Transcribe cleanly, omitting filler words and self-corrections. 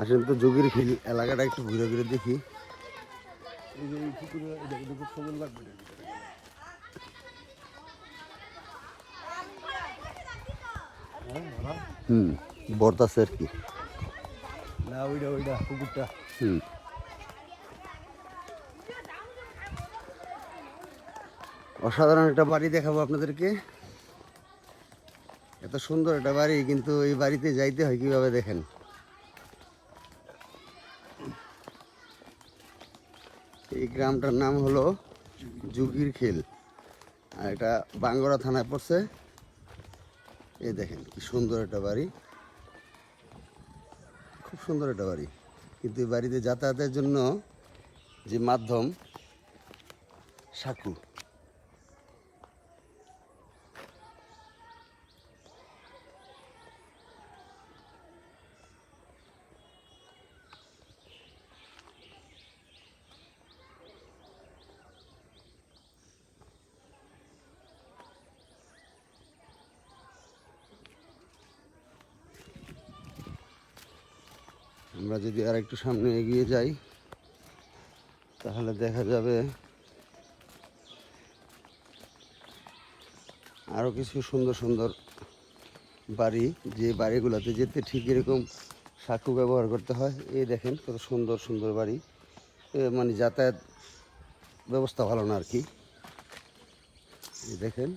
আসেন তো যোগীর খিল এলাকাটা একটু ঘুরে ঘুরে দেখি। হুম, বর্তাছে আর কি। না ওইটা পুকুরটা। হুম, অসাধারণ একটা বাড়ি দেখাবো আপনাদেরকে। এত সুন্দর একটা বাড়ি, কিন্তু এই বাড়িতে যাইতে হয় কিভাবে দেখেন। এই গ্রামটার নাম হলো যোগীর খিল, আর এটা বাঙ্গরা থানায় পড়ছে। এই দেখেন কি সুন্দর একটা বাড়ি, খুব সুন্দর একটা বাড়ি। কিন্তু এই বাড়িতে যাতায়াতের জন্য যে মাধ্যম, সাঁকু। আমরা যদি আর একটু সামনে এগিয়ে যাই তাহলে দেখা যাবে আরও কিছু সুন্দর সুন্দর বাড়ি, যে বাড়িগুলোতে যেতে ঠিক এরকম সাঁকু ব্যবহার করতে হয়। এই দেখেন কত সুন্দর সুন্দর বাড়ি, মানে যাতায়াত ব্যবস্থা ভালো না আর কি। এই দেখেন।